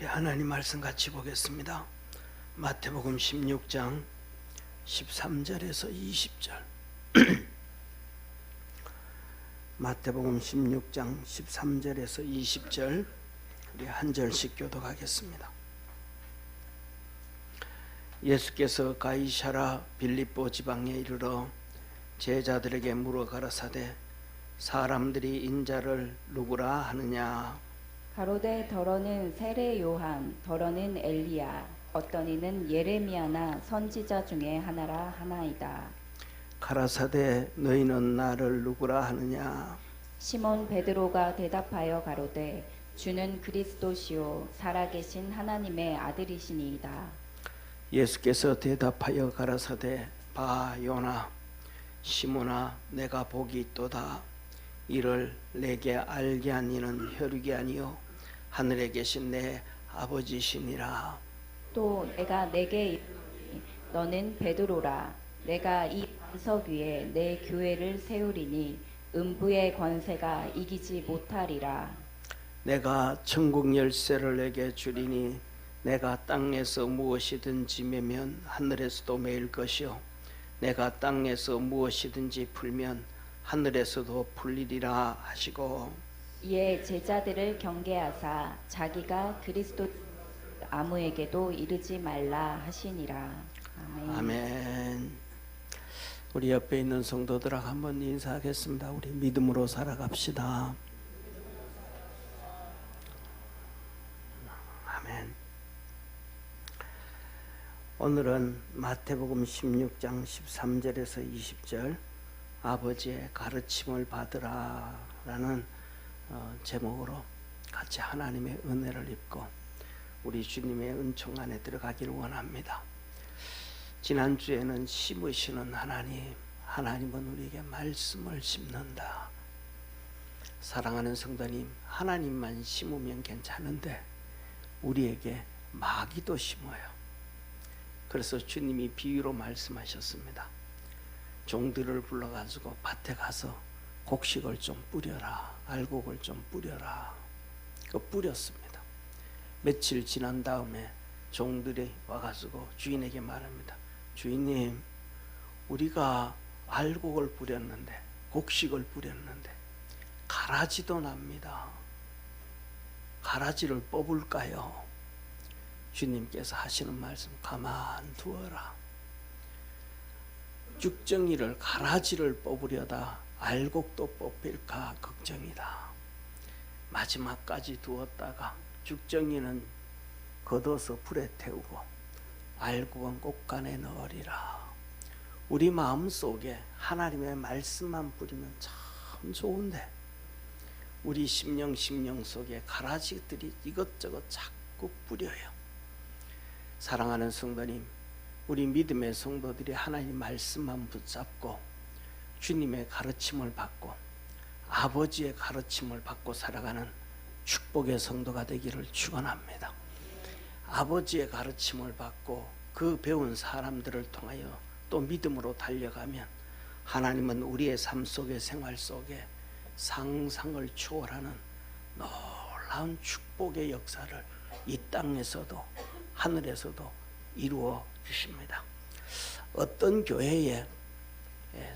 우리 하나님 말씀 같이 보겠습니다. 마태복음 16장 13절에서 20절. 마태복음 16장 13절에서 20절 우리 한 절씩 교독하겠습니다. 예수께서 가이사라 빌립보 지방에 이르러 제자들에게 물어 가라사대 사람들이 인자를 누구라 하느냐. 가로되 더러는 세례 요한, 더러는 엘리야, 어떤 이는 예레미야나 선지자 중에 하나라 하나이다. 가라사대 너희는 나를 누구라 하느냐. 시몬 베드로가 대답하여 가로되 주는 그리스도시요 살아계신 하나님의 아들이시니이다. 예수께서 대답하여 가라사대 바 요나 시몬아 내가 복이 있도다. 이를 내게 알게 한 이는 혈육이 아니요 하늘에 계신 내 아버지시니라. 또 내가 내게 이르노니 너는 베드로라. 내가 이 반석 위에 내 교회를 세우리니 음부의 권세가 이기지 못하리라. 내가 천국 열쇠를 내게 주리니 내가 땅에서 무엇이든지 매면 하늘에서도 매일 것이요 내가 땅에서 무엇이든지 풀면 하늘에서도 풀리리라 하시고 이에 제자들을 경계하사 자기가 그리스도 아무에게도 이르지 말라 하시니라. 아멘. 아멘. 우리 옆에 있는 성도들하고 한번 인사하겠습니다. 우리 믿음으로 살아갑시다. 아멘. 오늘은 마태복음 16장 13절에서 20절 아버지의 가르침을 받으라 라는 제목으로 같이 하나님의 은혜를 입고 우리 주님의 은총 안에 들어가기를 원합니다. 지난주에는 심으시는 하나님, 하나님은 우리에게 말씀을 심는다. 사랑하는 성도님, 하나님만 심으면 괜찮은데 우리에게 마귀도 심어요. 그래서 주님이 비유로 말씀하셨습니다. 종들을 불러가지고 밭에 가서 곡식을 좀 뿌려라, 알곡을 좀 뿌려라. 그 뿌렸습니다. 며칠 지난 다음에 종들이 와가지고 주인에게 말합니다. 주인님, 우리가 알곡을 뿌렸는데, 곡식을 뿌렸는데 가라지도 납니다. 가라지를 뽑을까요? 주님께서 하시는 말씀, 가만두어라. 죽정이를 가라지를 뽑으려다 알곡도 뽑힐까 걱정이다. 마지막까지 두었다가 죽정이는 걷어서 불에 태우고 알곡은 꽃간에 넣으리라. 우리 마음속에 하나님의 말씀만 뿌리면 참 좋은데 우리 심령 속에 가라지들이 이것저것 자꾸 뿌려요. 사랑하는 성도님, 우리 믿음의 성도들이 하나님 말씀만 붙잡고 주님의 가르침을 받고 아버지의 가르침을 받고 살아가는 축복의 성도가 되기를 축원합니다. 아버지의 가르침을 받고 그 배운 사람들을 통하여 또 믿음으로 달려가면 하나님은 우리의 삶 속의 생활 속에 상상을 초월하는 놀라운 축복의 역사를 이 땅에서도 하늘에서도 이루어 주십니다. 어떤 교회에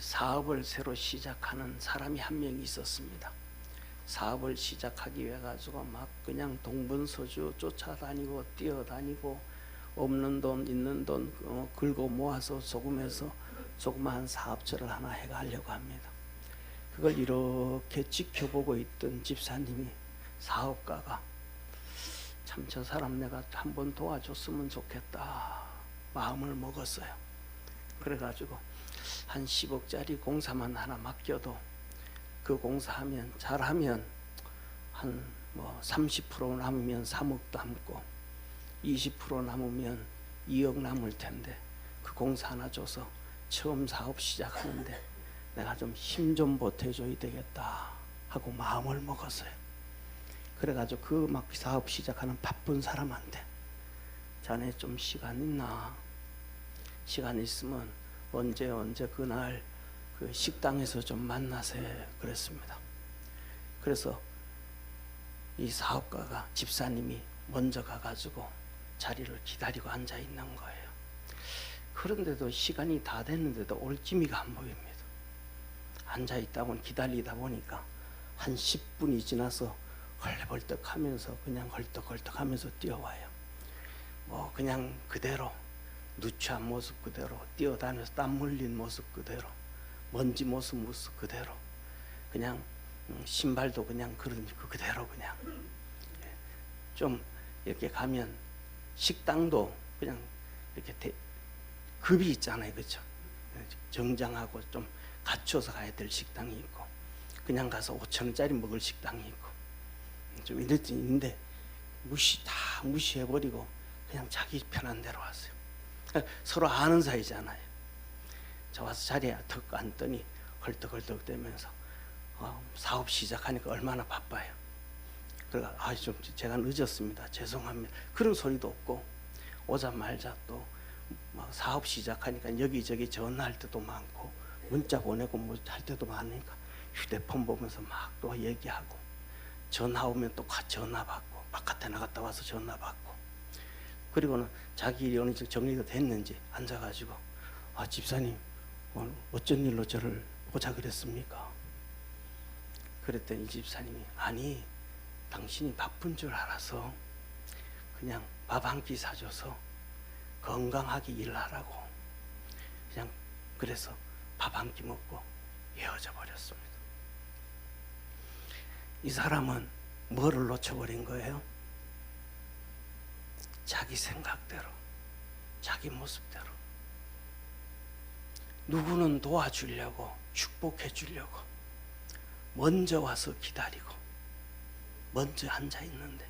사업을 새로 시작하는 사람이 한 명 있었습니다. 사업을 시작하기 위해 가지고 막 그냥 동분서주 쫓아다니고 뛰어다니고 없는 돈 있는 돈 긁어 모아서 조금해서 조그마한 사업처를 하나 해가려고 합니다. 그걸 이렇게 지켜보고 있던 집사님이 사업가가 참 저 사람 내가 한번 도와줬으면 좋겠다 마음을 먹었어요. 그래가지고 한 10억짜리 공사만 하나 맡겨도 그 공사하면 잘하면 한 30% 남으면 3억도 남고 20% 남으면 2억 남을 텐데 그 공사 하나 줘서 처음 사업 시작하는데 내가 좀 힘 좀 보태줘야 되겠다 하고 마음을 먹었어요. 그래가지고 그 막 사업 시작하는 바쁜 사람한테 자네 좀 시간 있나? 시간 있으면 언제 그날 그 식당에서 좀 만나세 그랬습니다. 그래서 이 사업가가 집사님이 먼저 가가지고 자리를 기다리고 앉아 있는 거예요. 그런데도 시간이 다 됐는데도 올 기미가 안 보입니다. 앉아 있다고 기다리다 보니까 한 10분이 지나서 헐벌떡하면서 그냥 헐떡헐떡하면서 뛰어와요. 뭐 그냥 그대로 누추한 모습 그대로 뛰어다녀서 땀 흘린 모습 그대로 먼지 모습 그대로 그냥 신발도 그냥 그런 그대로 그냥 좀 이렇게 가면 식당도 그냥 이렇게 급이 있잖아요, 그렇죠? 정장하고 좀 갖춰서 가야 될 식당이 있고 그냥 가서 5,000원짜리 먹을 식당이 있고 좀 이랬는데 다 무시해버리고 그냥 자기 편한 대로 왔어요. 서로 아는 사이잖아요. 저 와서 자리에 턱 앉더니 헐떡헐떡 대면서 사업 시작하니까 얼마나 바빠요. 그래서 좀 제가 늦었습니다. 죄송합니다. 그런 소리도 없고 오자마자 또 막 사업 시작하니까 여기저기 전화할 때도 많고 문자 보내고 뭐 할 때도 많으니까 휴대폰 보면서 막 또 얘기하고 전화 오면 또 전화 받고 바깥에 나갔다 와서 전화 받고 그리고는 자기 일이 어느 정도 정리가 됐는지 앉아가지고 집사님 오늘 어쩐 일로 저를 보자 그랬습니까? 그랬더니 이 집사님이 아니 당신이 바쁜 줄 알아서 그냥 밥 한 끼 사줘서 건강하게 일하라고 그냥 그래서 밥 한 끼 먹고 헤어져 버렸습니다. 이 사람은 뭐를 놓쳐버린 거예요? 자기 생각대로 자기 모습대로 누구는 도와주려고 축복해 주려고 먼저 와서 기다리고 먼저 앉아 있는데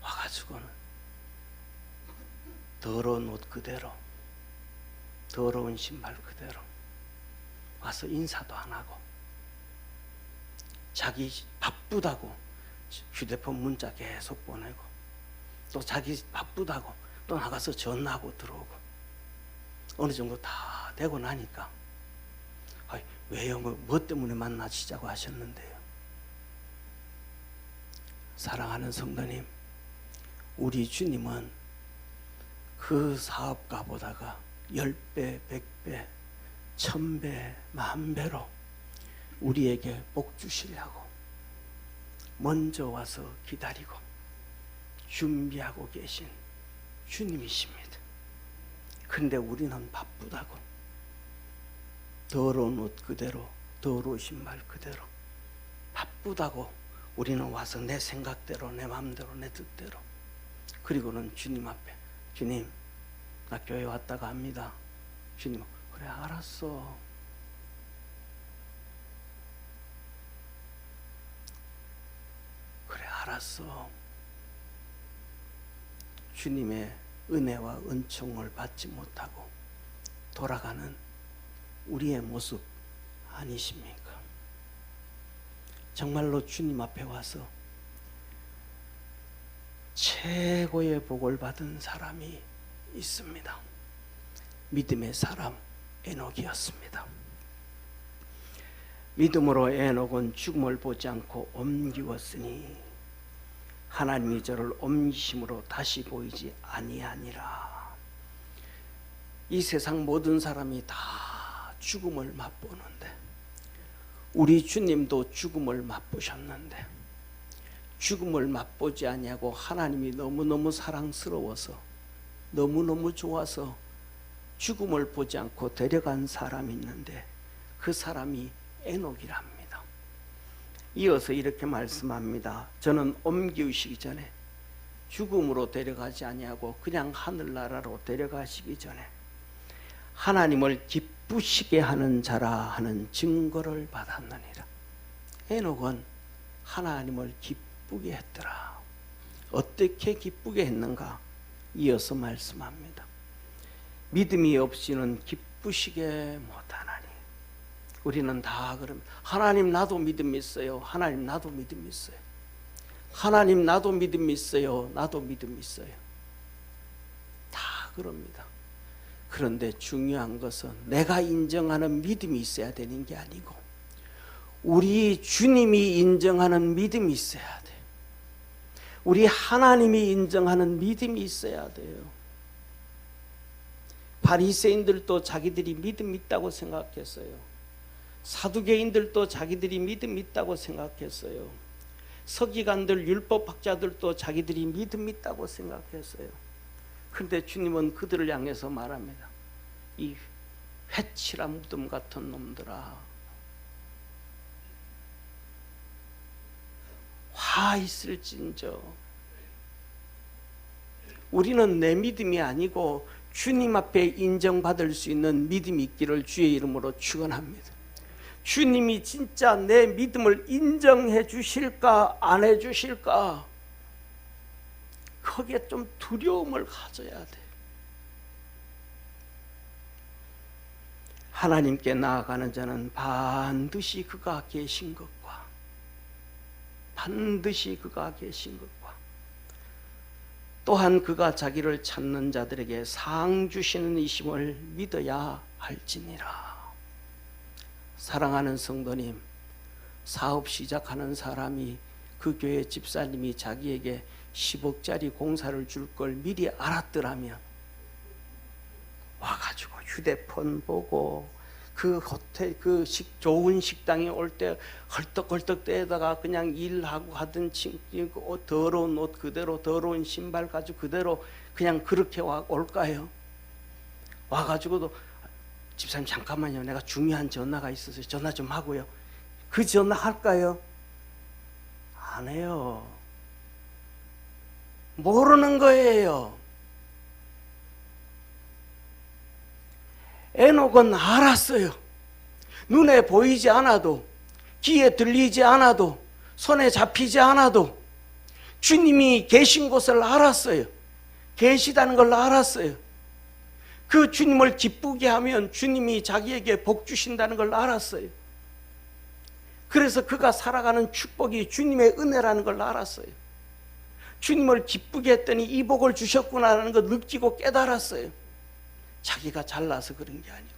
와가지고는 더러운 옷 그대로 더러운 신발 그대로 와서 인사도 안 하고 자기 바쁘다고 휴대폰 문자 계속 보내고 또 자기 바쁘다고 또 나가서 전화하고 들어오고 어느 정도 다 되고 나니까 왜요? 뭐 때문에 만나시자고 하셨는데요. 사랑하는 성도님, 우리 주님은 그 사업가보다가 10배, 100배, 1000배, 10,000배로 우리에게 복 주시려고 먼저 와서 기다리고 준비하고 계신 주님이십니다. 그런데 우리는 바쁘다고 더러운 옷 그대로 더러운 신발 그대로 바쁘다고 우리는 와서 내 생각대로 내 마음대로 내 뜻대로 그리고는 주님 앞에 주님 나 교회 왔다가 합니다. 주님 그래 알았어. 그래 알았어. 주님의 은혜와 은총을 받지 못하고 돌아가는 우리의 모습 아니십니까? 정말로 주님 앞에 와서 최고의 복을 받은 사람이 있습니다. 믿음의 사람 에녹이었습니다. 믿음으로 에녹은 죽음을 보지 않고 옮기었으니 하나님이 저를 옮기심으로 다시 보이지 아니하니라. 이 세상 모든 사람이 다 죽음을 맛보는데 우리 주님도 죽음을 맛보셨는데 죽음을 맛보지 아니하고 하나님이 너무너무 사랑스러워서 너무너무 좋아서 죽음을 보지 않고 데려간 사람이 있는데 그 사람이 에녹이랍니다. 이어서 이렇게 말씀합니다. 저는 옮기시기 전에 죽음으로 데려가지 아니하고 그냥 하늘나라로 데려가시기 전에 하나님을 기쁘시게 하는 자라 하는 증거를 받았느니라. 에녹은 하나님을 기쁘게 했더라. 어떻게 기쁘게 했는가? 이어서 말씀합니다. 믿음이 없이는 기쁘시게 못하나니. 우리는 다 그럼 하나님 나도 믿음 있어요. 하나님 나도 믿음 있어요. 하나님 나도 믿음 있어요. 나도 믿음 있어요. 다 그럽니다. 그런데 중요한 것은 내가 인정하는 믿음이 있어야 되는 게 아니고 우리 주님이 인정하는 믿음이 있어야 돼요. 우리 하나님이 인정하는 믿음이 있어야 돼요. 바리새인들도 자기들이 믿음 있다고 생각했어요. 사두개인들도 자기들이 믿음 있다고 생각했어요. 서기관들, 율법학자들도 자기들이 믿음 있다고 생각했어요. 그런데 주님은 그들을 향해서 말합니다. 이 회칠한 무덤 같은 놈들아, 화 있을진저. 우리는 내 믿음이 아니고 주님 앞에 인정받을 수 있는 믿음이 있기를 주의 이름으로 축원합니다. 주님이 진짜 내 믿음을 인정해 주실까 안 해 주실까, 거기에 좀 두려움을 가져야 돼. 하나님께 나아가는 자는 반드시 그가 계신 것과, 반드시 그가 계신 것과, 또한 그가 자기를 찾는 자들에게 상 주시는 이심을 믿어야 할지니라. 사랑하는 성도님, 사업 시작하는 사람이, 그 교회 집사님이 자기에게 10억짜리 공사를 줄 걸 미리 알았더라면 와가지고 휴대폰 보고 그 호텔, 좋은 식당에 올 때 헐떡헐떡 떼다가 그냥 일하고 하던 더러운 옷 그대로, 더러운 신발 가지고 그대로 그냥 그렇게 올까요? 와가지고도 집사님 잠깐만요, 내가 중요한 전화가 있어서 전화 좀 하고요. 그 전화 할까요? 안 해요. 모르는 거예요. 에녹은 알았어요. 눈에 보이지 않아도, 귀에 들리지 않아도, 손에 잡히지 않아도 주님이 계신 곳을 알았어요. 계시다는 걸 알았어요. 그 주님을 기쁘게 하면 주님이 자기에게 복 주신다는 걸 알았어요. 그래서 그가 살아가는 축복이 주님의 은혜라는 걸 알았어요. 주님을 기쁘게 했더니 이 복을 주셨구나라는 걸 느끼고 깨달았어요. 자기가 잘나서 그런 게 아니고.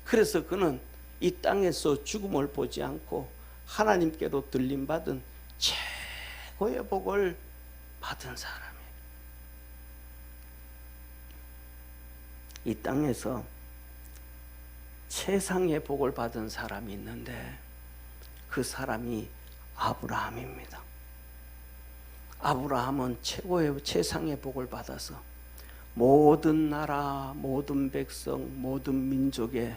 그래서 그는 이 땅에서 죽음을 보지 않고 하나님께로 들림받은 최고의 복을 받은 사람이에요. 이 땅에서 최상의 복을 받은 사람이 있는데 그 사람이 아브라함입니다. 아브라함은 최상의 복을 받아서 모든 나라, 모든 백성, 모든 민족의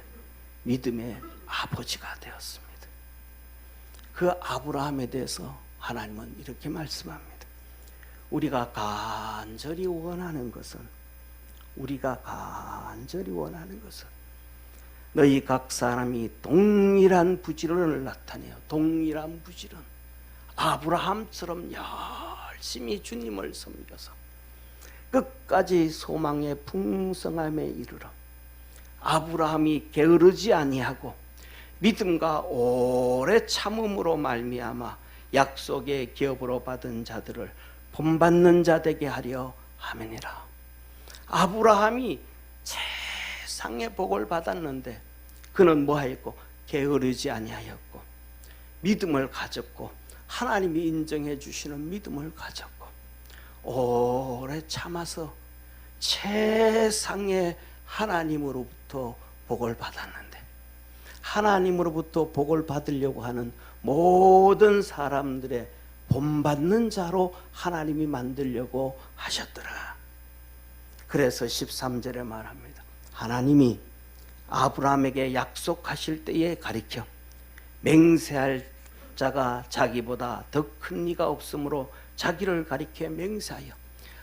믿음의 아버지가 되었습니다. 그 아브라함에 대해서 하나님은 이렇게 말씀합니다. 우리가 간절히 원하는 것은 너희 각 사람이 동일한 부지런을 나타내요. 동일한 부지런. 아브라함처럼 열심히 주님을 섬겨서 끝까지 소망의 풍성함에 이르러 아브라함이 게으르지 아니하고 믿음과 오래 참음으로 말미암아 약속의 기업으로 받은 자들을 본받는 자 되게 하려 하매니라. 아브라함이 최상의 복을 받았는데 그는 뭐하였고 게으르지 아니하였고 믿음을 가졌고 하나님이 인정해 주시는 믿음을 가졌고 오래 참아서 최상의 하나님으로부터 복을 받았는데 하나님으로부터 복을 받으려고 하는 모든 사람들의 본받는 자로 하나님이 만들려고 하셨더라. 그래서 13절에 말합니다. 하나님이 아브라함에게 약속하실 때에 가리켜 맹세할 자가 자기보다 더 큰 이가 없으므로 자기를 가리켜 맹세하여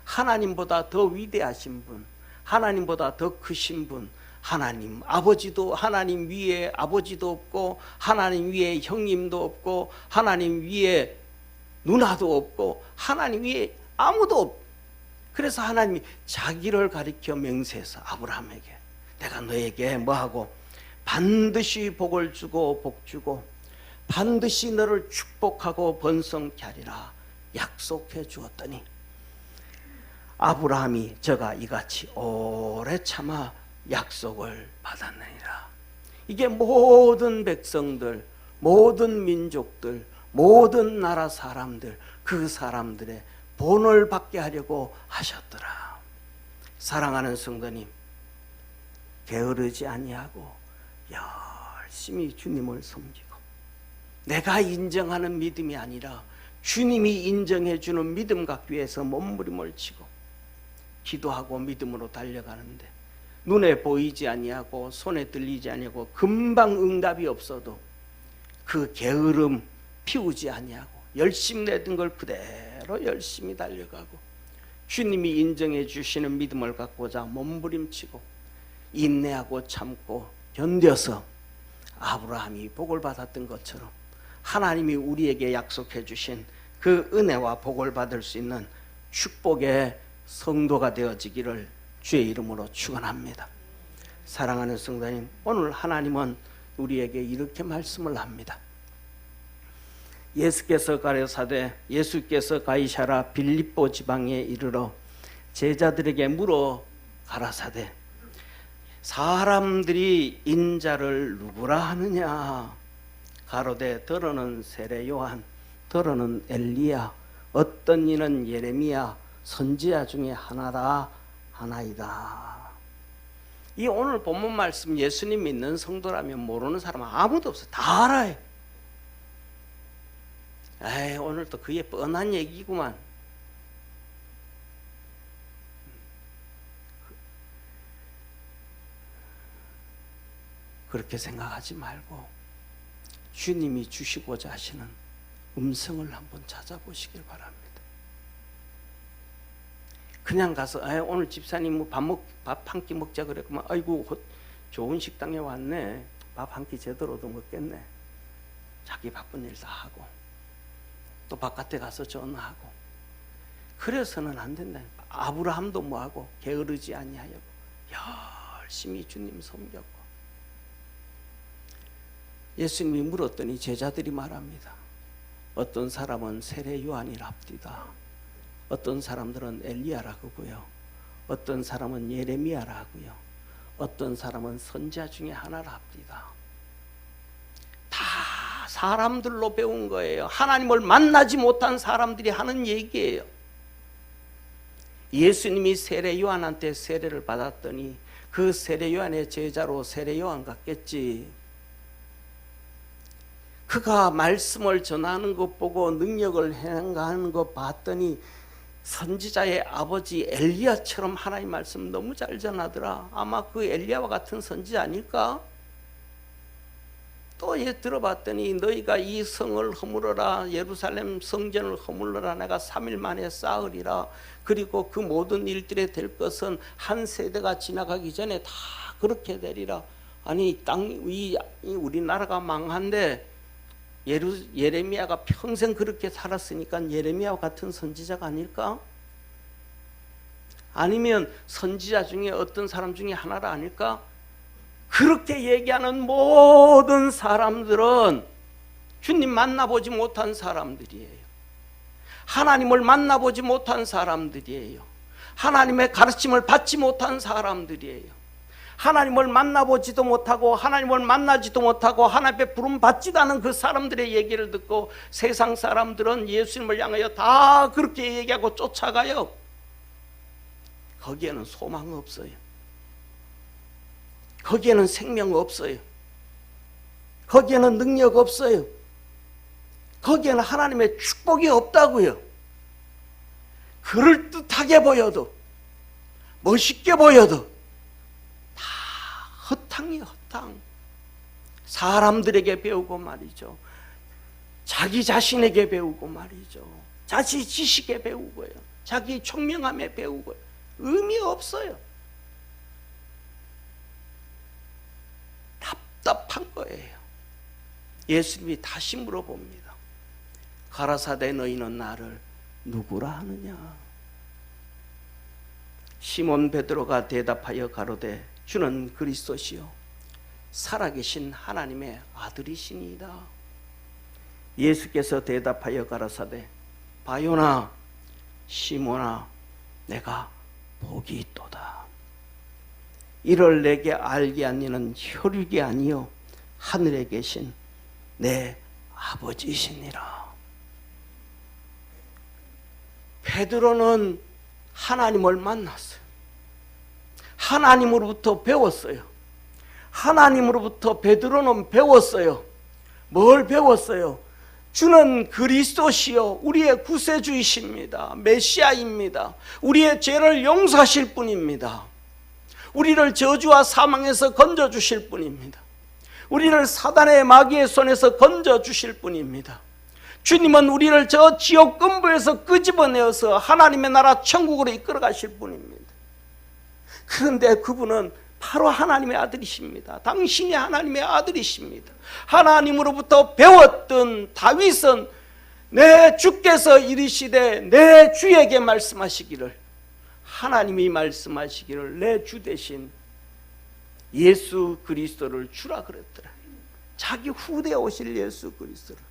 하나님보다 더 위대하신 분, 하나님보다 더 크신 분, 하나님 아버지도 하나님 위에 아버지도 없고 하나님 위에 형님도 없고 하나님 위에 누나도 없고 하나님 위에 아무도 없고 그래서 하나님이 자기를 가리켜 맹세해서 아브라함에게 내가 너에게 뭐하고 반드시 복을 주고 복주고 반드시 너를 축복하고 번성케 하리라 약속해 주었더니 아브라함이 저가 이같이 오래 참아 약속을 받았느니라. 이게 모든 백성들, 모든 민족들, 모든 나라 사람들, 그 사람들의 본을 받게 하려고 하셨더라. 사랑하는 성도님, 게으르지 아니하고 열심히 주님을 섬기고, 내가 인정하는 믿음이 아니라 주님이 인정해 주는 믿음 갖기 위해서 몸부림을 치고 기도하고 믿음으로 달려가는데, 눈에 보이지 아니하고 손에 들리지 아니하고 금방 응답이 없어도 그 게으름 피우지 아니하고 열심 내던 걸 그대로 열심히 달려가고, 주님이 인정해 주시는 믿음을 갖고자 몸부림치고 인내하고 참고 견뎌서 아브라함이 복을 받았던 것처럼 하나님이 우리에게 약속해 주신 그 은혜와 복을 받을 수 있는 축복의 성도가 되어지기를 주의 이름으로 축원합니다. 사랑하는 성도님, 오늘 하나님은 우리에게 이렇게 말씀을 합니다. 예수께서 가이사라 빌립보 지방에 이르러 제자들에게 물어 가라사대, 사람들이 인자를 누구라 하느냐? 가로되 더러는 세례 요한, 더러는 엘리야, 어떤 이는 예레미야, 선지자 중에 하나라 하나이다. 이 오늘 본문 말씀, 예수님 믿는 성도라면 모르는 사람은 아무도 없어. 다 알아요. 에이, 오늘 또 그게 뻔한 얘기구만. 그렇게 생각하지 말고 주님이 주시고자 하시는 음성을 한번 찾아보시길 바랍니다. 그냥 가서 오늘 집사님 밥 한 끼 먹자 그랬구만. 아이고 좋은 식당에 왔네. 밥 한 끼 제대로도 먹겠네. 자기 바쁜 일 다 하고 또 바깥에 가서 전화하고, 그래서는 안 된다. 아브라함도 뭐하고 게으르지 아니하였고 열심히 주님 섬겼고. 예수님이 물었더니 제자들이 말합니다. 어떤 사람은 세례 요한이랍디다. 어떤 사람들은 엘리야라고요. 어떤 사람은 예레미야라고요. 어떤 사람은 선지자 중에 하나랍디다. 다 사람들로 배운 거예요. 하나님을 만나지 못한 사람들이 하는 얘기예요. 예수님이 세례 요한한테 세례를 받았더니 그 세례 요한의 제자로 세례 요한 같겠지. 그가 말씀을 전하는 것 보고 능력을 행하는 것 봤더니 선지자의 아버지 엘리야처럼 하나님 말씀 너무 잘 전하더라. 아마 그 엘리야와 같은 선지자 아닐까? 또 얘 들어봤더니 너희가 이 성을 허물어라, 예루살렘 성전을 허물어라, 내가 3일 만에 쌓으리라. 그리고 그 모든 일들이 될 것은 한 세대가 지나가기 전에 다 그렇게 되리라. 아니 우리나라가 망한데 예레미야가 평생 그렇게 살았으니까 예레미야와 같은 선지자가 아닐까? 아니면 선지자 중에 어떤 사람 중에 하나라 아닐까? 그렇게 얘기하는 모든 사람들은 주님 만나보지 못한 사람들이에요. 하나님을 만나보지 못한 사람들이에요. 하나님의 가르침을 받지 못한 사람들이에요. 하나님을 만나보지도 못하고 하나님을 만나지도 못하고 하나님의 부름 받지도 않은 그 사람들의 얘기를 듣고 세상 사람들은 예수님을 향하여 다 그렇게 얘기하고 쫓아가요. 거기에는 소망 없어요. 거기에는 생명 없어요. 거기에는 능력 없어요. 거기에는 하나님의 축복이 없다고요. 그럴듯하게 보여도, 멋있게 보여도 다 허탕이에요. 허탕. 사람들에게 배우고 말이죠. 자기 자신에게 배우고 말이죠. 자기 지식에 배우고요. 자기 총명함에 배우고요. 의미 없어요. 답답한 거예요. 예수님이 다시 물어봅니다. 가라사대 너희는 나를 누구라 하느냐? 시몬 베드로가 대답하여 가로되 주는 그리스도시요 살아계신 하나님의 아들이시니이다. 예수께서 대답하여 가라사대 바요나 시몬아 내가 복이 있도다. 이를 내게 알게 하니는 혈육이 아니요 하늘에 계신 내 아버지시니라. 베드로는 하나님을 만났어요. 하나님으로부터 배웠어요. 하나님으로부터 베드로는 배웠어요. 뭘 배웠어요? 주는 그리스도시요 우리의 구세주이십니다. 메시아입니다. 우리의 죄를 용서하실 분입니다. 우리를 저주와 사망에서 건져주실 분입니다. 우리를 사단의 마귀의 손에서 건져주실 분입니다. 주님은 우리를 저 지옥 근부에서 끄집어내어서 하나님의 나라 천국으로 이끌어 가실 분입니다. 그런데 그분은 바로 하나님의 아들이십니다. 당신이 하나님의 아들이십니다. 하나님으로부터 배웠던 다윗은 내 주께서 이르시되 내 주에게 말씀하시기를, 하나님이 말씀하시기를 내 주 대신 예수 그리스도를 주라 그랬더라. 자기 후대에 오실 예수 그리스도를.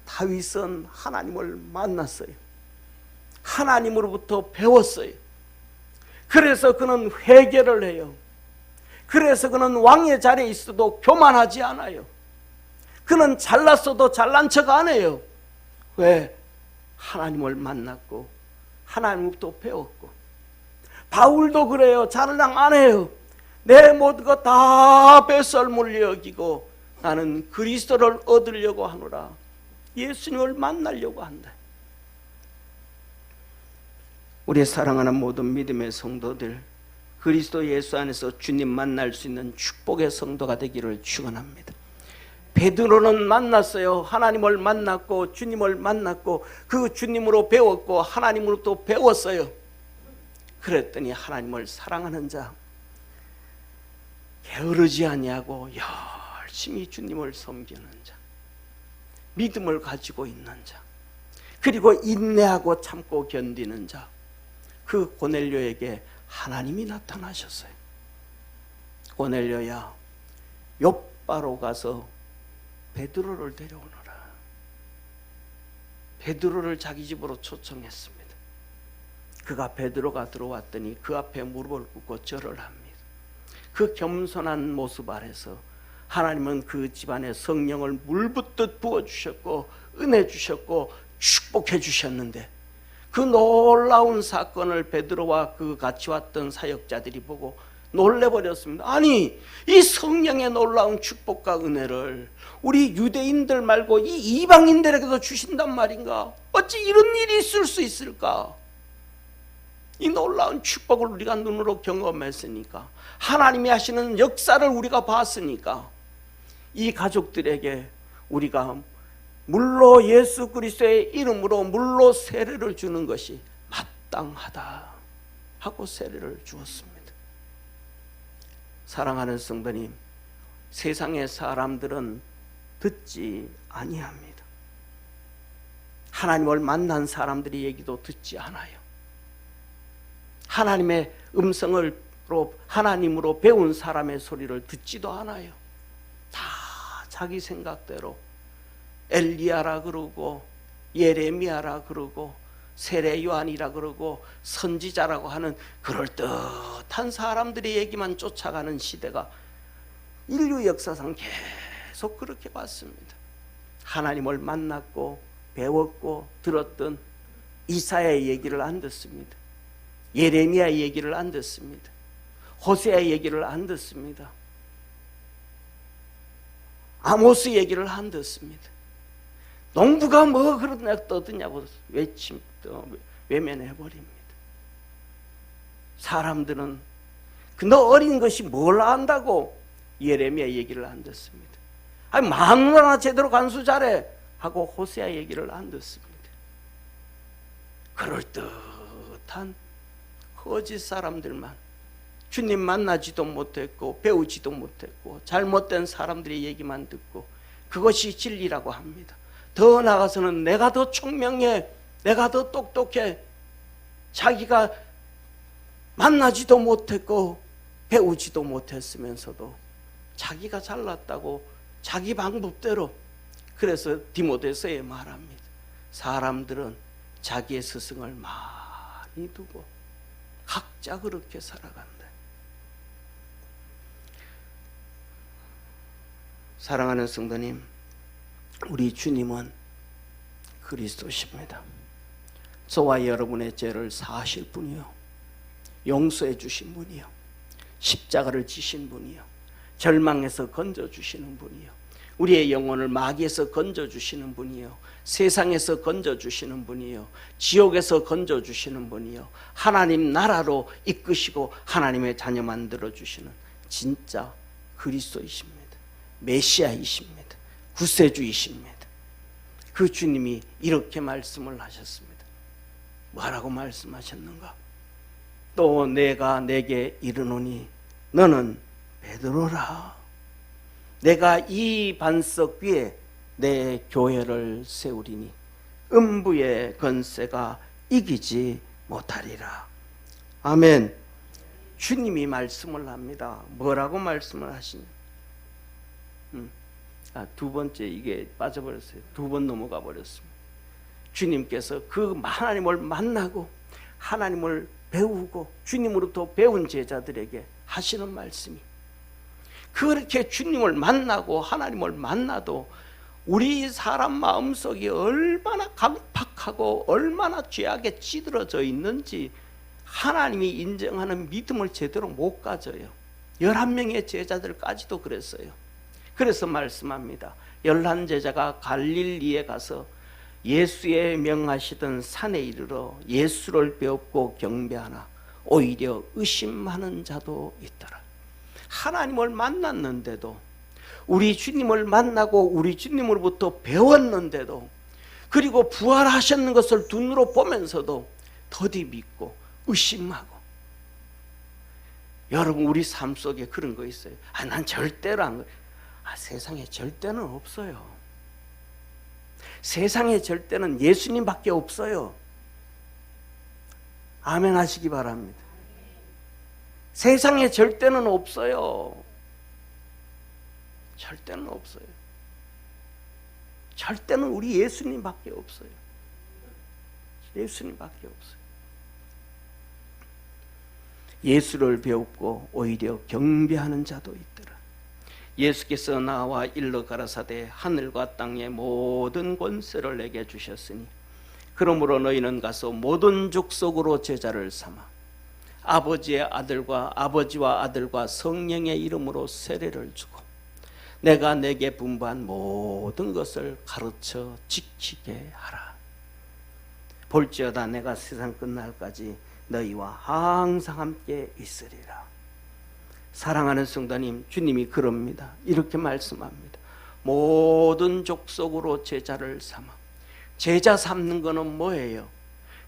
다윗은 하나님을 만났어요. 하나님으로부터 배웠어요. 그래서 그는 회개를 해요. 그래서 그는 왕의 자리에 있어도 교만하지 않아요. 그는 잘났어도 잘난 척 안 해요. 왜? 하나님을 만났고 하나님부터 배웠고. 바울도 그래요. 자랑 안 해요. 내 모든 것 다 배설물로 여기고 나는 그리스도를 얻으려고 하노라. 예수님을 만나려고 한다. 우리 사랑하는 모든 믿음의 성도들, 그리스도 예수 안에서 주님 만날 수 있는 축복의 성도가 되기를 축원합니다. 베드로는 만났어요. 하나님을 만났고 주님을 만났고 그 주님으로 배웠고 하나님으로 또 배웠어요. 그랬더니 하나님을 사랑하는 자, 게으르지 아니하고 열심히 주님을 섬기는 자, 믿음을 가지고 있는 자, 그리고 인내하고 참고 견디는 자, 그 고넬료에게 하나님이 나타나셨어요. 고넬료야, 욥바로 가서 베드로를 데려오너라. 베드로를 자기 집으로 초청했습니다. 그가 베드로가 들어왔더니 그 앞에 무릎을 꿇고 절을 합니다. 그 겸손한 모습 아래서 하나님은 그 집안에 성령을 물붓듯 부어주셨고 은혜 주셨고 축복해 주셨는데, 그 놀라운 사건을 베드로와 그 같이 왔던 사역자들이 보고 놀래버렸습니다. 아니, 이 성령의 놀라운 축복과 은혜를 우리 유대인들 말고 이 이방인들에게도 주신단 말인가? 어찌 이런 일이 있을 수 있을까? 이 놀라운 축복을 우리가 눈으로 경험했으니까, 하나님이 하시는 역사를 우리가 봤으니까, 이 가족들에게 우리가 물로 예수 그리스도의 이름으로 물로 세례를 주는 것이 마땅하다 하고 세례를 주었습니다. 사랑하는 성도님, 세상의 사람들은 듣지 아니합니다. 하나님을 만난 사람들의 얘기도 듣지 않아요. 하나님의 음성으로 하나님으로 배운 사람의 소리를 듣지도 않아요. 다 자기 생각대로 엘리야라 그러고 예레미야라 그러고 세례 요한이라 그러고 선지자라고 하는 그럴듯한 사람들의 얘기만 쫓아가는 시대가 인류 역사상 계속 그렇게 봤습니다. 하나님을 만났고 배웠고 들었던 이사야의 얘기를 안 듣습니다. 예레미야의 얘기를 안 듣습니다. 호세아의 얘기를 안 듣습니다. 아모스 얘기를 안 듣습니다. 농부가 뭐 그러냐 떠드냐고 외면해버립니다. 사람들은 너 어린 것이 뭘 안다고 예레미야 얘기를 안 듣습니다. 아니 마누라나 제대로 간수 잘해 하고 호세아 얘기를 안 듣습니다. 그럴듯한 거짓 사람들만, 주님 만나지도 못했고 배우지도 못했고 잘못된 사람들의 얘기만 듣고 그것이 진리라고 합니다. 더 나아가서는 내가 더 총명해, 내가 더 똑똑해, 자기가 만나지도 못했고 배우지도 못했으면서도 자기가 잘났다고 자기 방법대로. 그래서 디모데서에 말합니다. 사람들은 자기의 스승을 많이 두고 각자 그렇게 살아간다. 사랑하는 성도님, 우리 주님은 그리스도십니다. 저와 여러분의 죄를 사하실 분이요, 용서해 주신 분이요, 십자가를 지신 분이요, 절망에서 건져주시는 분이요, 우리의 영혼을 마귀에서 건져주시는 분이요, 세상에서 건져주시는 분이요, 지옥에서 건져주시는 분이요, 하나님 나라로 이끄시고 하나님의 자녀 만들어주시는 진짜 그리스도이십니다. 메시아이십니다. 구세주이십니다. 그 주님이 이렇게 말씀을 하셨습니다. 뭐라고 말씀하셨는가? 또 내가 내게 이르노니 너는 베드로라. 내가 이 반석 위에 내 교회를 세우리니 음부의 권세가 이기지 못하리라. 아멘. 주님이 말씀을 합니다. 뭐라고 말씀을 하시냐? 두 번째 이게 빠져버렸어요. 두 번 넘어가 버렸습니다. 주님께서 그 하나님을 만나고 하나님을 배우고 주님으로부터 배운 제자들에게 하시는 말씀이, 그렇게 주님을 만나고 하나님을 만나도 우리 사람 마음속이 얼마나 강팍하고 얼마나 죄악에 찌들어져 있는지 하나님이 인정하는 믿음을 제대로 못 가져요. 11명의 제자들까지도 그랬어요. 그래서 말씀합니다. 11제자가 갈릴리에 가서 예수의 명하시던 산에 이르러 예수를 배웠고 경배하나 오히려 의심하는 자도 있더라. 하나님을 만났는데도, 우리 주님을 만나고 우리 주님으로부터 배웠는데도, 그리고 부활하셨는 것을 눈으로 보면서도 더디 믿고 의심하고. 여러분, 우리 삶 속에 그런 거 있어요. 난 절대로 안 그래. 세상에 절대는 없어요. 세상에 절대는 예수님밖에 없어요. 아멘 하시기 바랍니다. 세상에 절대는 없어요. 절대는 없어요. 절대는 우리 예수님밖에 없어요. 예수님밖에 없어요. 예수를 배웠고 오히려 경배하는 자도 있더라. 예수께서 나와 일러 가라사대 하늘과 땅의 모든 권세를 내게 주셨으니 그러므로 너희는 가서 모든 족속으로 제자를 삼아 아버지와 아들과 성령의 이름으로 세례를 주고 내가 내게 분부한 모든 것을 가르쳐 지키게 하라. 볼지어다 내가 세상 끝날까지 너희와 항상 함께 있으리라. 사랑하는 성도님, 주님이 그럽니다. 이렇게 말씀합니다. 모든 족속으로 제자를 삼아. 제자 삼는 거는 뭐예요?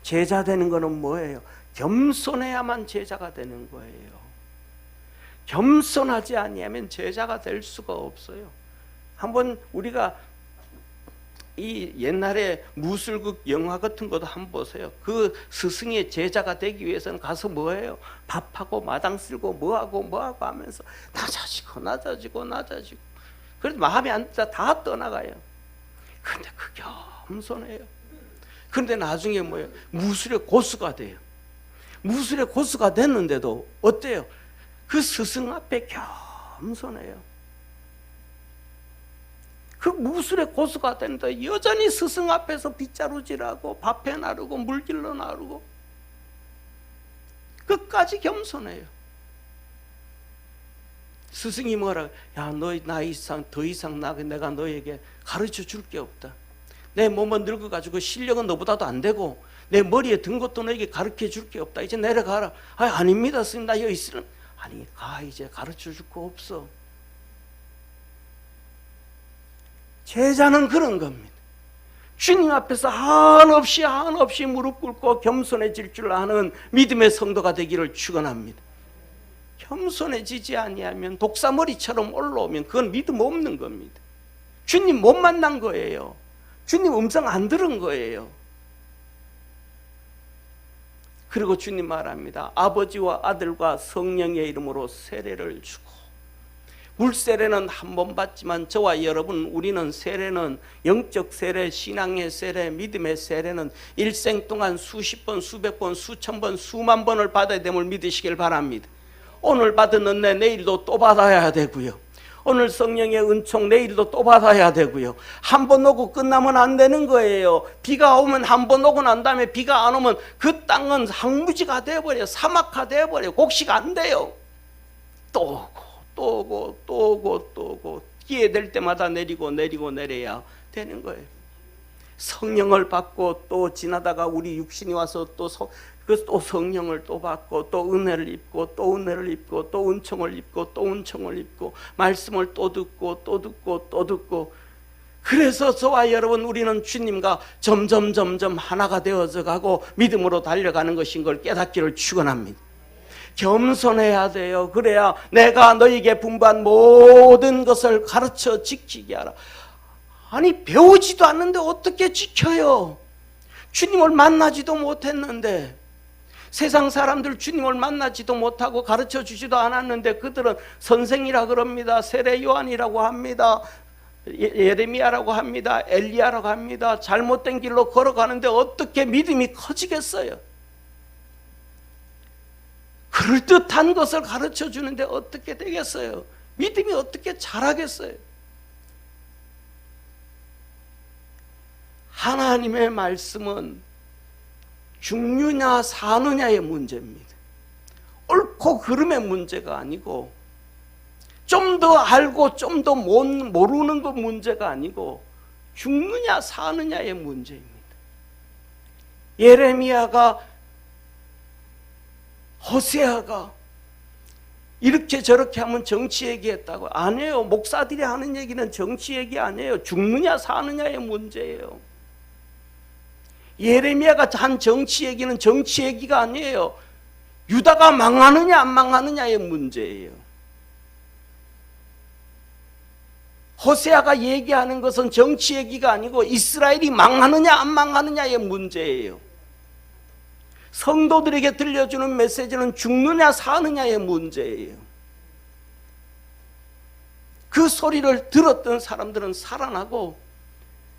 제자 되는 거는 뭐예요? 겸손해야만 제자가 되는 거예요. 겸손하지 아니하면 제자가 될 수가 없어요. 한번 우리가 이 옛날에 무술극 영화 같은 것도 한번 보세요. 그 스승의 제자가 되기 위해서는 가서 뭐해요? 밥하고 마당 쓸고 뭐하고 하면서 낮아지고 그래도 마음에 안 들다 다 떠나가요. 그런데 그게 겸손해요. 그런데 나중에 뭐예요? 무술의 고수가 돼요. 무술의 고수가 됐는데도 어때요? 그 스승 앞에 겸손해요. 그 무술의 고수가 되는데 여전히 스승 앞에서 빗자루질하고 밥해 나르고 물길러 나르고 끝까지 겸손해요. 스승이 뭐라? 야, 너 더 이상 내가 너에게 가르쳐 줄 게 없다. 내 몸은 늙어가지고 실력은 너보다도 안 되고 내 머리에 든 것도 너에게 가르쳐 줄 게 없다. 이제 내려가라. 아닙니다 스님, 나 여기 있으면. 아니, 이제 가르쳐 줄 거 없어. 제자는 그런 겁니다. 주님 앞에서 한없이 무릎 꿇고 겸손해질 줄 아는 믿음의 성도가 되기를 축원합니다. 겸손해지지 아니하면 독사머리처럼 올라오면 그건 믿음 없는 겁니다. 주님 못 만난 거예요. 주님 음성 안 들은 거예요. 그리고 주님 말합니다. 아버지와 아들과 성령의 이름으로 세례를 주고, 물세례는 한 번 받지만 저와 여러분, 우리는 세례는 영적 세례, 신앙의 세례, 믿음의 세례는 일생 동안 수십 번, 수백 번, 수천 번, 수만 번을 받아야 됨을 믿으시길 바랍니다. 오늘 받았는데 내일도 또 받아야 되고요. 오늘 성령의 은총 내일도 또 받아야 되고요. 한 번 오고 끝나면 안 되는 거예요. 비가 오면 한 번 오고 난 다음에 비가 안 오면 그 땅은 황무지가 돼버려요. 사막화 돼버려요. 곡식 안 돼요. 또 오고 또 오고 또 오고 또 오고 기회 될 때마다 내리고 내려야 되는 거예요. 성령을 받고 또 지나다가 우리 육신이 와서 또 성령을 또 받고 또 은혜를 입고 또 은혜를 입고 또 은총을 입고 또 은총을 입고 말씀을 또 듣고 또 듣고 또 듣고, 그래서 저와 여러분 우리는 주님과 점점 하나가 되어져 가고 믿음으로 달려가는 것인 걸 깨닫기를 축원합니다. 겸손해야 돼요. 그래야 내가 너에게 분부한 모든 것을 가르쳐 지키게 하라. 아니 배우지도 않는데 어떻게 지켜요? 주님을 만나지도 못했는데, 세상 사람들 주님을 만나지도 못하고 가르쳐 주지도 않았는데 그들은 선생이라 그럽니다. 세례 요한이라고 합니다. 예레미야라고 합니다. 엘리야라고 합니다. 잘못된 길로 걸어가는데 어떻게 믿음이 커지겠어요? 그럴듯한 것을 가르쳐 주는데 어떻게 되겠어요? 믿음이 어떻게 자라겠어요? 하나님의 말씀은 죽느냐 사느냐의 문제입니다. 옳고 그름의 문제가 아니고, 좀 더 알고 좀 더 모르는 것 문제가 아니고, 죽느냐 사느냐의 문제입니다. 예레미야가, 호세아가 이렇게 저렇게 하면 정치 얘기했다고. 아니에요. 목사들이 하는 얘기는 정치 얘기 아니에요. 죽느냐 사느냐의 문제예요. 예레미야가 한 정치 얘기는 정치 얘기가 아니에요. 유다가 망하느냐 안 망하느냐의 문제예요. 호세아가 얘기하는 것은 정치 얘기가 아니고 이스라엘이 망하느냐 안 망하느냐의 문제예요. 성도들에게 들려주는 메시지는 죽느냐 사느냐의 문제예요. 그 소리를 들었던 사람들은 살아나고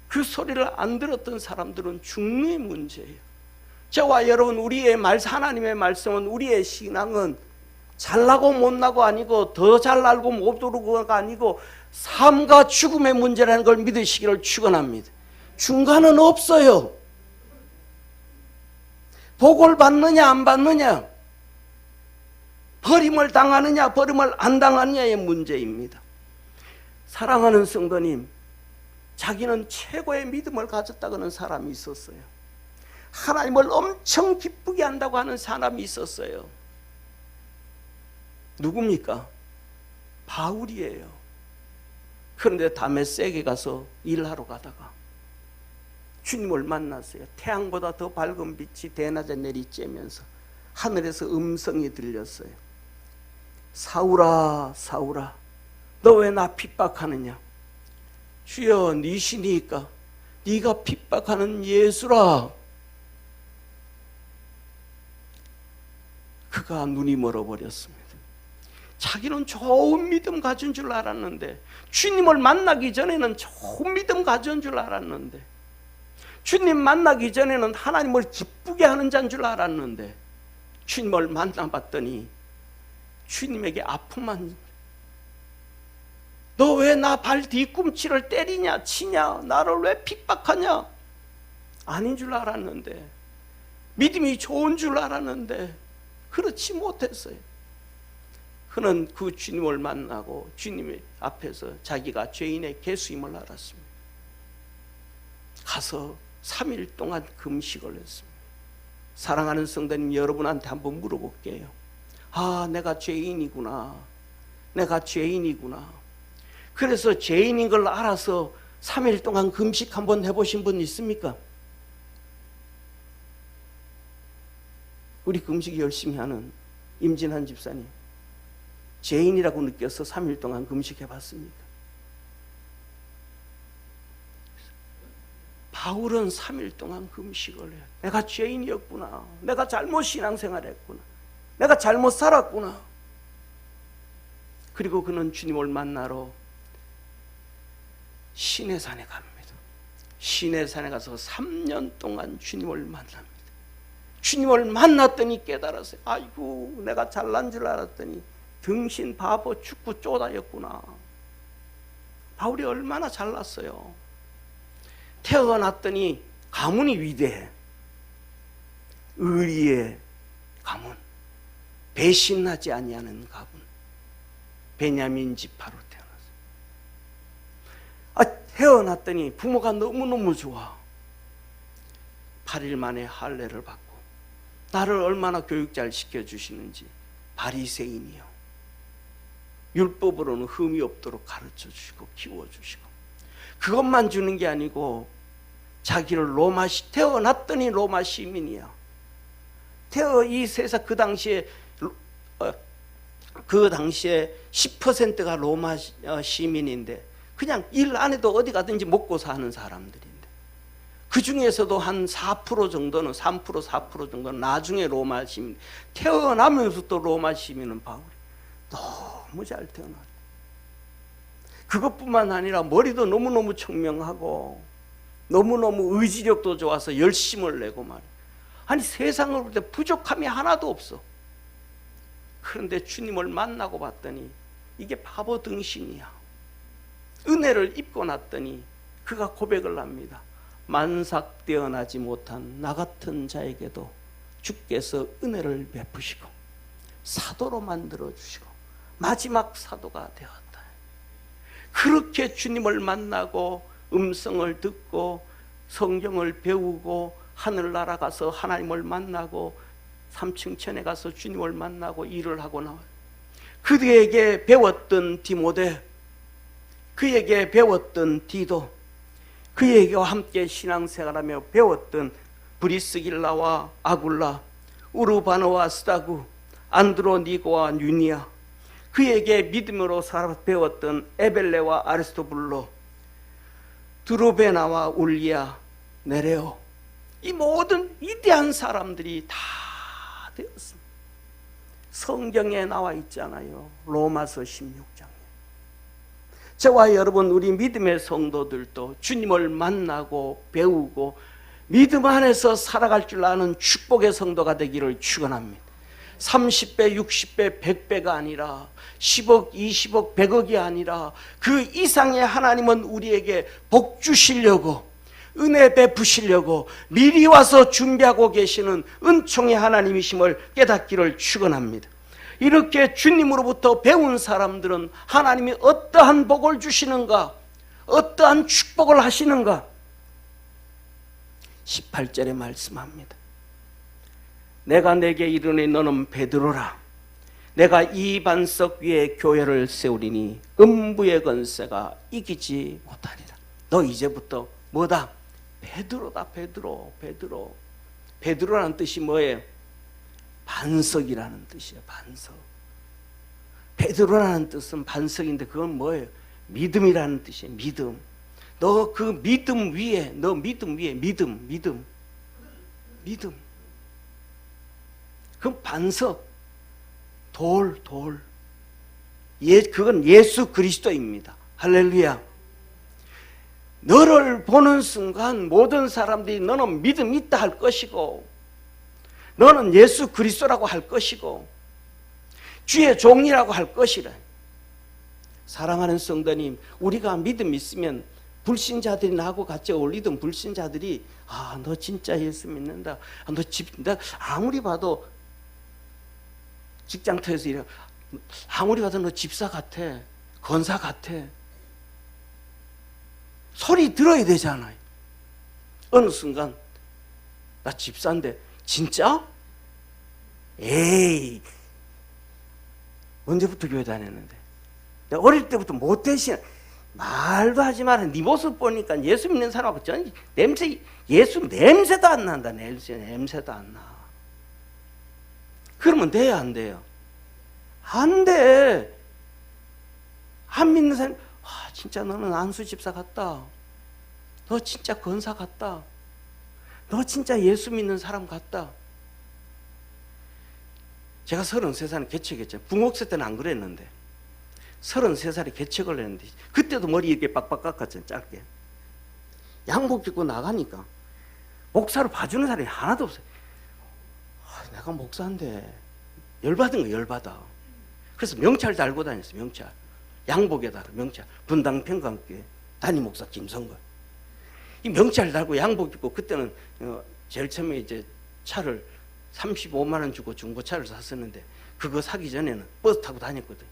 그 소리를 안 들었던 사람들은 죽는 문제예요. 저와 여러분, 우리의 하나님의 말씀은, 우리의 신앙은 잘나고 못나고 아니고 더 잘 알고 못 모르고가 아니고 삶과 죽음의 문제라는 걸 믿으시기를 축원합니다. 중간은 없어요. 복을 받느냐 안 받느냐, 버림을 당하느냐 버림을 안 당하느냐의 문제입니다. 사랑하는 성도님, 자기는 최고의 믿음을 가졌다고 하는 사람이 있었어요. 하나님을 엄청 기쁘게 한다고 하는 사람이 있었어요. 누굽니까? 바울이에요. 그런데 다메섹에 가서 일하러 가다가 주님을 만났어요. 태양보다 더 밝은 빛이 대낮에 내리쬐면서 하늘에서 음성이 들렸어요. 사울아 사울아, 너 왜 나 핍박하느냐? 주여, 니시니까 네가 핍박하는 예수라. 그가 눈이 멀어버렸습니다. 자기는 좋은 믿음 가진 줄 알았는데, 주님을 만나기 전에는 좋은 믿음 가진 줄 알았는데, 주님 만나기 전에는 하나님을 기쁘게 하는 자인 줄 알았는데, 주님을 만나봤더니 주님에게 아픔만. 너 왜 나 발 뒤꿈치를 때리냐 치냐, 나를 왜 핍박하냐? 아닌 줄 알았는데, 믿음이 좋은 줄 알았는데 그렇지 못했어요. 그는 그 주님을 만나고 주님 앞에서 자기가 죄인의 개수임을 알았습니다. 가서 3일 동안 금식을 했습니다. 사랑하는 성도님, 여러분한테 한번 물어볼게요. 아, 내가 죄인이구나. 내가 죄인이구나. 그래서 죄인인 걸 알아서 3일 동안 금식 한번 해보신 분 있습니까? 우리 금식 열심히 하는 임진한 집사님, 죄인이라고 느껴서 3일 동안 금식해봤습니까? 바울은 3일 동안 금식을 해요. 내가 죄인이었구나. 내가 잘못 신앙생활했구나. 내가 잘못 살았구나. 그리고 그는 주님을 만나러 시내산에 갑니다. 시내산에 가서 3년 동안 주님을 만납니다. 주님을 만났더니 깨달았어요. 아이고, 내가 잘난 줄 알았더니 등신 바보 축구 쪼다였구나. 바울이 얼마나 잘났어요. 태어났더니 가문이 위대해. 의리의 가문, 배신하지 아니하는 가문, 베냐민 지파로 태어났어요. 태어났더니 부모가 너무너무 좋아. 8일 만에 할례를 받고 나를 얼마나 교육 잘 시켜주시는지. 바리새인이요, 율법으로는 흠이 없도록 가르쳐주시고 키워주시고, 그것만 주는 게 아니고 자기를 태어났더니 로마 시민이야. 이 세상 그 당시에 10%가 로마 시민인데 그냥 일 안 해도 어디 가든지 먹고 사는 사람들인데, 그 중에서도 한 4% 정도는 3% 4% 정도는 나중에 로마 시민, 태어나면서 또 로마 시민은 바울이 너무 잘 태어났다. 그것뿐만 아니라 머리도 너무너무 청명하고 너무너무 의지력도 좋아서 열심을 내고 말이야. 아니 세상을 볼 때 부족함이 하나도 없어. 그런데 주님을 만나고 봤더니 이게 바보 등신이야. 은혜를 입고 났더니 그가 고백을 합니다. 만삭 태어나지 못한 나 같은 자에게도 주께서 은혜를 베푸시고 사도로 만들어주시고 마지막 사도가 되었다. 그렇게 주님을 만나고 음성을 듣고 성경을 배우고 하늘나라 가서 하나님을 만나고 3층 천에 가서 주님을 만나고 일을 하고 나와요. 그에게 배웠던 디모데, 그에게 배웠던 디도, 그에게와 함께 신앙생활하며 배웠던 브리스길라와 아굴라, 우르바노와 스다구, 안드로니고와 유니아, 그에게 믿음으로 배웠던 에벨레와 아리스토블로, 드로베나와 울리아, 네레오, 이 모든 위대한 사람들이 다 되었습니다. 성경에 나와 있잖아요. 로마서 16장에. 저와 여러분, 우리 믿음의 성도들도 주님을 만나고 배우고 믿음 안에서 살아갈 줄 아는 축복의 성도가 되기를 축원합니다. 30배, 60배, 100배가 아니라 10억, 20억, 100억이 아니라 그 이상의 하나님은 우리에게 복 주시려고, 은혜 베푸시려고 미리 와서 준비하고 계시는 은총의 하나님이심을 깨닫기를 축원합니다. 이렇게 주님으로부터 배운 사람들은 하나님이 어떠한 복을 주시는가, 어떠한 축복을 하시는가, 18절에 말씀합니다. 내가 내게 이르니 너는 베드로라. 내가 이 반석 위에 교회를 세우리니 음부의 권세가 이기지 못하리라. 너 이제부터 뭐다? 베드로다. 베드로. 베드로라는 뜻이 뭐예요? 반석이라는 뜻이에요. 반석. 베드로라는 뜻은 반석인데 그건 뭐예요? 믿음이라는 뜻이에요. 믿음. 너 그 믿음 위에, 믿음. 그 반석, 돌. 그건 예수 그리스도입니다. 할렐루야. 너를 보는 순간 모든 사람들이 너는 믿음이 있다 할 것이고, 너는 예수 그리스도라고 할 것이고, 주의 종이라고 할 것이라. 사랑하는 성도님, 우리가 믿음 있으면 불신자들이 나하고 같이 어울리던 불신자들이 너 진짜 예수 믿는다. 나 아무리 봐도 직장터에서 일해. 아무리 봐도 너 집사 같아. 권사 같아. 소리 들어야 되잖아요. 어느 순간 나 집사인데 진짜? 에이, 언제부터 교회 다녔는데? 내가 어릴 때부터 못되신 말도 하지 마라. 네 모습 보니까 예수 믿는 사람하고 전 예수 냄새도 안 난다. 냄새도 안 나. 그러면 돼요, 안 돼요? 안 돼. 안 믿는 사람, 진짜 너는 안수 집사 같다. 너 진짜 권사 같다. 너 진짜 예수 믿는 사람 같다. 제가 33살에 개척했잖아요. 붕옥세 때는 안 그랬는데 33살에 개척을 했는데 그때도 머리 이렇게 빡빡 깎았잖아요. 짧게. 양복 입고 나가니까 목사로 봐주는 사람이 하나도 없어요. 내가 목사인데 열받은 거 열받아. 그래서 명찰 달고 다녔어요. 명찰. 양복에다가 명찰, 분당평강교회 담임 목사 김성걸. 이 명찰 달고 양복 입고, 그때는 제일 처음에 이제 차를 35만 원 주고 중고차를 샀었는데, 그거 사기 전에는 버스 타고 다녔거든.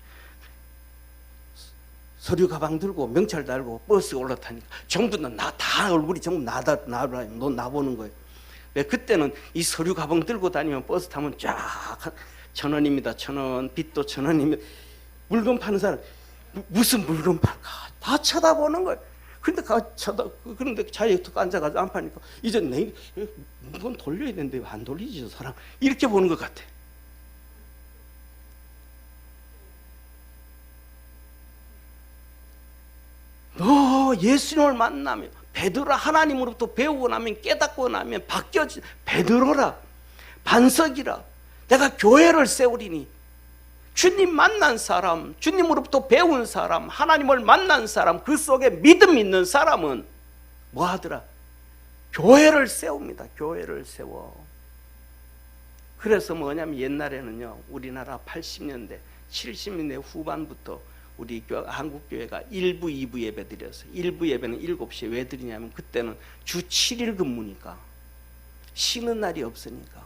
서류 가방 들고 명찰 달고 버스에 올라타니까 전부 다 얼굴이 전부 나보는 거예요. 왜? 그때는 이 서류 가방 들고 다니면 버스 타면 쫙 1,000원입니다. 1,000원, 빚도 1,000원입니다. 물건 파는 사람 무슨 물건 팔까 다 쳐다보는 거예요. 그런데 자리에 툭 앉아가지고 안 파니까 이제 내 물건 돌려야 되는데 왜 안 돌리지 저 사람, 이렇게 보는 것 같아. 너 예수님을 만나면, 베드로라, 하나님으로부터 배우고 나면, 깨닫고 나면 바뀌어지. 베드로라, 반석이라, 내가 교회를 세우리니. 주님 만난 사람, 주님으로부터 배운 사람, 하나님을 만난 사람, 그 속에 믿음 있는 사람은 뭐 하더라? 교회를 세웁니다. 교회를 세워. 그래서 뭐냐면 옛날에는요, 우리나라 80년대 70년대 후반부터 우리 한국교회가 1부 2부 예배 드렸어요. 1부 예배는 7시에 왜 드리냐면, 그때는 주 7일 근무니까, 쉬는 날이 없으니까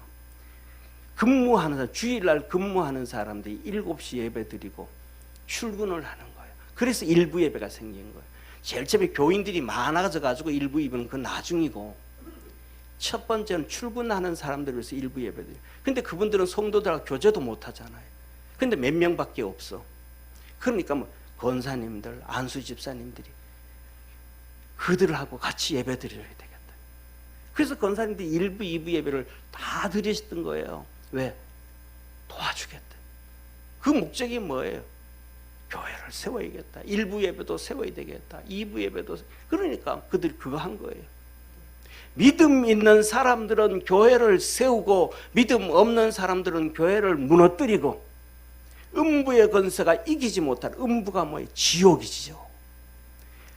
근무하는 사람, 주일날 근무하는 사람들이 7시 예배 드리고 출근을 하는 거예요. 그래서 1부 예배가 생긴 거예요. 제일 처음에 교인들이 많아져 가지고 1부 예배는 그 나중이고, 첫 번째는 출근하는 사람들을 위해서 1부 예배 드려요. 근데 그분들은 성도들하고 교제도 못 하잖아요. 근데 몇 명밖에 없어. 그러니까 뭐 권사님들, 안수 집사님들이 그들하고 같이 예배 드려야 되겠다. 그래서 권사님들이 1부, 2부 예배를 다 드리셨던 거예요. 왜? 도와주겠다. 그 목적이 뭐예요? 교회를 세워야겠다. 1부 예배도 세워야 되겠다. 2부 예배도. 그러니까 그들이 그거 한 거예요. 믿음 있는 사람들은 교회를 세우고, 믿음 없는 사람들은 교회를 무너뜨리고, 음부의 권세가 이기지 못할, 음부가 뭐예요? 지옥이죠.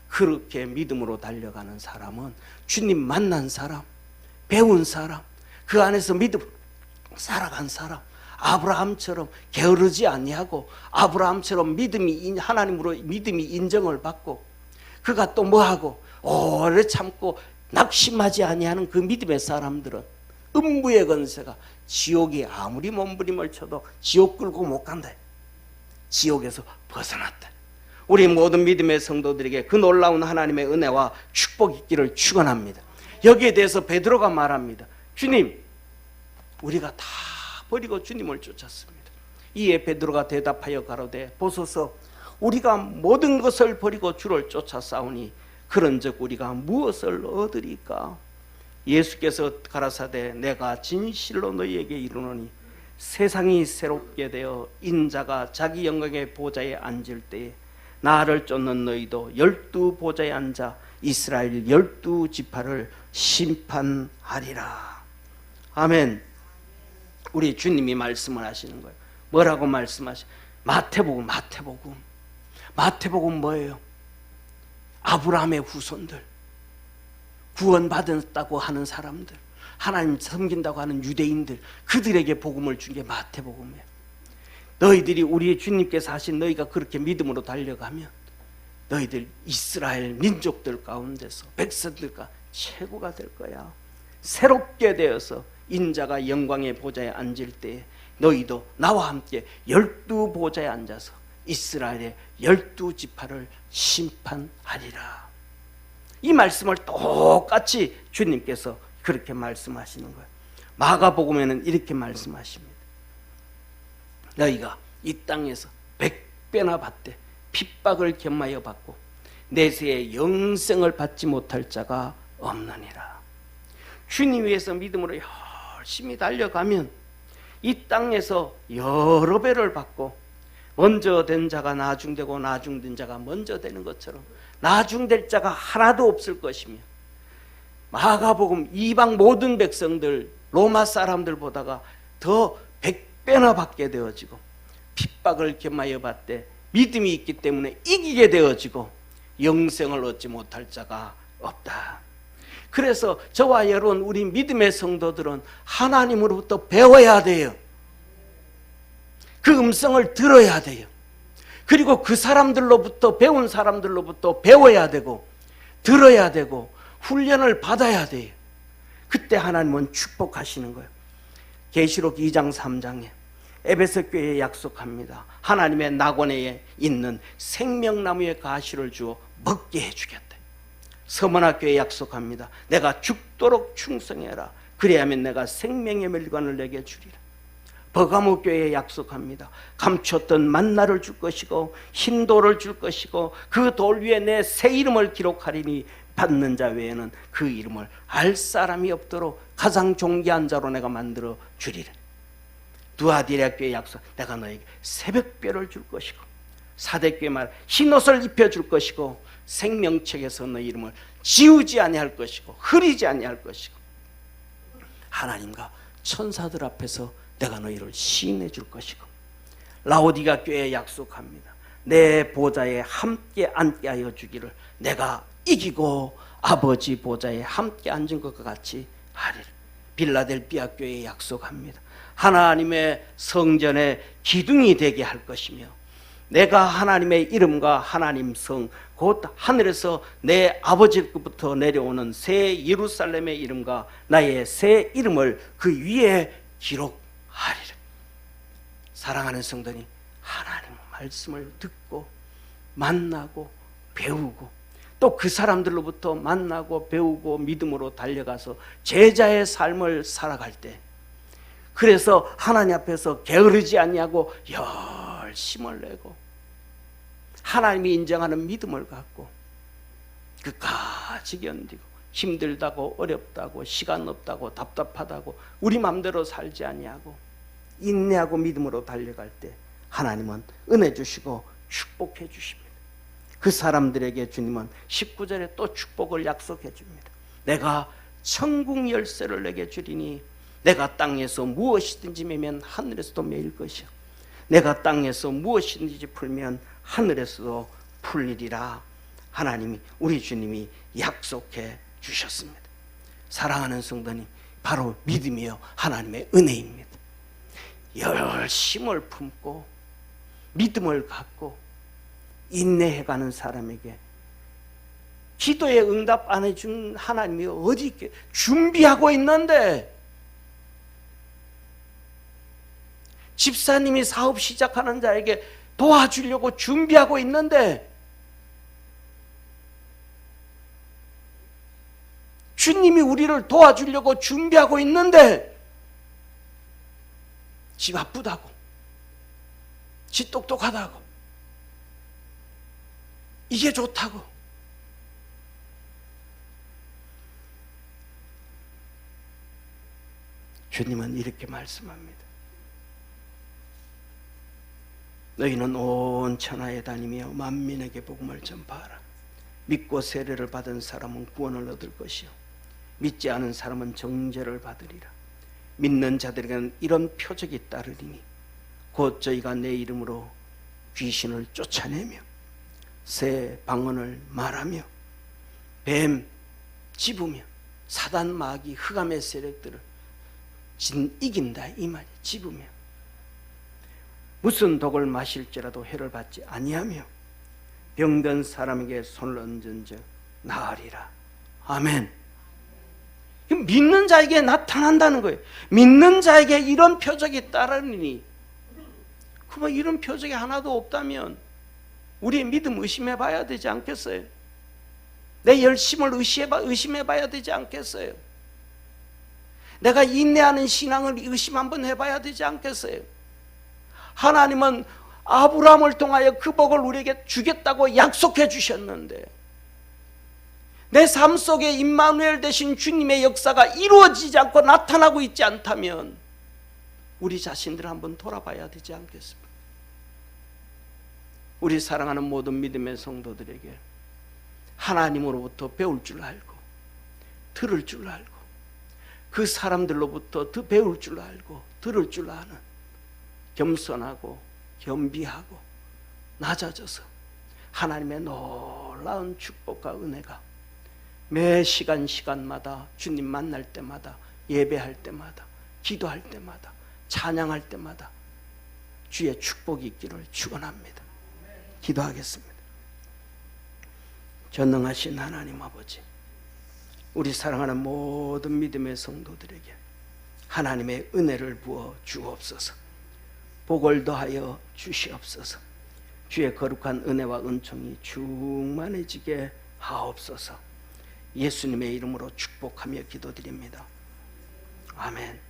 그렇게 믿음으로 달려가는 사람은 주님 만난 사람, 배운 사람, 그 안에서 믿음 살아간 사람, 아브라함처럼 게으르지 아니하고, 아브라함처럼 하나님으로 믿음이 인정을 받고, 그가 또 뭐하고 오래 참고 낙심하지 아니하는 그 믿음의 사람들은 음부의 권세가, 지옥이 아무리 몸부림을 쳐도 지옥 끌고 못 간다. 지옥에서 벗어났다. 우리 모든 믿음의 성도들에게 그 놀라운 하나님의 은혜와 축복이 있기를 축원합니다. 여기에 대해서 베드로가 말합니다. 주님, 우리가 다 버리고 주님을 쫓았습니다. 이에 베드로가 대답하여 가로되, 보소서, 우리가 모든 것을 버리고 주를 쫓아싸우니 그런즉 우리가 무엇을 얻으리까? 예수께서 가라사대, 내가 진실로 너희에게 이르노니 세상이 새롭게 되어 인자가 자기 영광의 보좌에 앉을 때에 나를 쫓는 너희도 12 보좌에 앉아 이스라엘 12 지파를 심판하리라. 아멘. 우리 주님이 말씀을 하시는 거예요. 뭐라고 마태복음. 마태복음 뭐예요? 아브라함의 후손들, 구원받았다고 하는 사람들, 하나님 섬긴다고 하는 유대인들, 그들에게 복음을 준 게 마태복음이에요. 너희들이, 우리 주님께서 하신, 너희가 그렇게 믿음으로 달려가면 너희들 이스라엘 민족들 가운데서, 백성들과 최고가 될 거야. 새롭게 되어서 인자가 영광의 보좌에 앉을 때에 너희도 나와 함께 12 보좌에 앉아서 이스라엘의 12 지파를 심판하리라. 이 말씀을 똑같이 주님께서 그렇게 말씀하시는 거예요. 마가복음에는 이렇게 말씀하십니다. 너희가 이 땅에서 100배나 받되 핍박을 겸하여 받고 내세에 영생을 받지 못할 자가 없느니라. 주님 위해서 믿음으로 열심히 달려가면 이 땅에서 여러 배를 받고, 먼저 된 자가 나중되고 나중된 자가 먼저 되는 것처럼 나중될 자가 하나도 없을 것이며, 마가복음 이방 모든 백성들, 로마 사람들보다가 더 100배나 받게 되어지고, 핍박을 겸하여 받되 믿음이 있기 때문에 이기게 되어지고 영생을 얻지 못할 자가 없다. 그래서 저와 여러분, 우리 믿음의 성도들은 하나님으로부터 배워야 돼요. 그 음성을 들어야 돼요. 그리고 그 사람들로부터, 배운 사람들로부터 배워야 되고 들어야 되고 훈련을 받아야 돼요. 그때 하나님은 축복하시는 거예요. 계시록 2장 3장에 에베소 교회에 약속합니다. 하나님의 낙원에 있는 생명나무의 가시를 주어 먹게 해주겠다. 서머나 교회에 약속합니다. 내가 죽도록 충성해라. 그래야면 내가 생명의 멸관을 내게 주리라. 버가모 교회에 약속합니다. 감췄던 만나를 줄 것이고 흰돌을 줄 것이고 그 돌 위에 내 새 이름을 기록하리니 받는 자 외에는 그 이름을 알 사람이 없도록 가장 존귀한 자로 내가 만들어 주리라. 두아디라 교회에 약속, 내가 너에게 새벽별을 줄 것이고 사대교회 말 흰옷을 입혀줄 것이고 생명책에서 너 이름을 지우지 아니할 것이고 흐리지 아니할 것이고 하나님과 천사들 앞에서 내가 너희를 시인해 줄 것이고 라오디가 교회에 약속합니다. 내 보좌에 함께 앉게 하여 주기를 내가 이기고 아버지 보좌에 함께 앉은 것과 같이 하리라. 빌라델비아 교회에 약속합니다. 하나님의 성전의 기둥이 되게 할 것이며 내가 하나님의 이름과 하나님 성 곧 하늘에서 내 아버지로부터 내려오는 새 예루살렘의 이름과 나의 새 이름을 그 위에 기록하리라. 사랑하는 성도님, 하나님 말씀을 듣고 만나고 배우고 또 그 사람들로부터 만나고 배우고 믿음으로 달려가서 제자의 삶을 살아갈 때, 그래서 하나님 앞에서 게으르지 아니하고 열심을 내고 하나님이 인정하는 믿음을 갖고 끝까지 견디고 힘들다고 어렵다고 시간 없다고 답답하다고 우리 마음대로 살지 아니하고 인내하고 믿음으로 달려갈 때 하나님은 은혜 주시고 축복해 주십니다. 그 사람들에게 주님은 19절에 또 축복을 약속해 줍니다. 내가 천국 열쇠를 내게 주리니 내가 땅에서 무엇이든지 매면 하늘에서도 매일 것이요 내가 땅에서 무엇이든지 풀면 하늘에서도 풀리리라. 하나님이, 우리 주님이 약속해 주셨습니다. 사랑하는 성도님, 바로 믿음이요 하나님의 은혜입니다. 열심을 품고 믿음을 갖고 인내해가는 사람에게 기도에 응답 안 해준 하나님이 어디 있게 준비하고 있는데, 집사님이 사업 시작하는 자에게 도와주려고 준비하고 있는데 주님이 우리를 도와주려고 준비하고 있는데 지 바쁘다고 지 똑똑하다고 이게 좋다고 주님은 이렇게 말씀합니다. 너희는 온 천하에 다니며 만민에게 복음을 전파하라. 믿고 세례를 받은 사람은 구원을 얻을 것이요 믿지 않은 사람은 정죄를 받으리라. 믿는 자들에게는 이런 표적이 따르리니 곧 저희가 내 이름으로 귀신을 쫓아내며 새 방언을 말하며 뱀 집으며 사단 마귀 흑암의 세력들을 이긴다 이 말이. 집으며 무슨 독을 마실지라도 해를 받지 아니하며 병든 사람에게 손을 얹은즉 나으리라. 아멘. 믿는 자에게 나타난다는 거예요. 믿는 자에게 이런 표적이 따르니, 그만 이런 표적이 하나도 없다면 우리의 믿음 의심해 봐야 되지 않겠어요? 내 열심을 의심해 봐야 되지 않겠어요? 내가 인내하는 신앙을 의심 한번 해봐야 되지 않겠어요? 하나님은 아브라함을 통하여 그 복을 우리에게 주겠다고 약속해 주셨는데 내 삶 속에 임마누엘 되신 주님의 역사가 이루어지지 않고 나타나고 있지 않다면 우리 자신들 한번 돌아봐야 되지 않겠습니까? 우리 사랑하는 모든 믿음의 성도들에게 하나님으로부터 배울 줄 알고 들을 줄 알고 그 사람들로부터 더 배울 줄 알고 들을 줄 아는 겸손하고 겸비하고 낮아져서 하나님의 놀라운 축복과 은혜가 매 시간마다 주님 만날 때마다 예배할 때마다 기도할 때마다 찬양할 때마다 주의 축복이 있기를 축원합니다. 기도하겠습니다. 전능하신 하나님 아버지, 우리 사랑하는 모든 믿음의 성도들에게 하나님의 은혜를 부어 주옵소서. 복을 더하여 주시옵소서. 주의 거룩한 은혜와 은총이 충만해지게 하옵소서. 예수님의 이름으로 축복하며 기도드립니다. 아멘.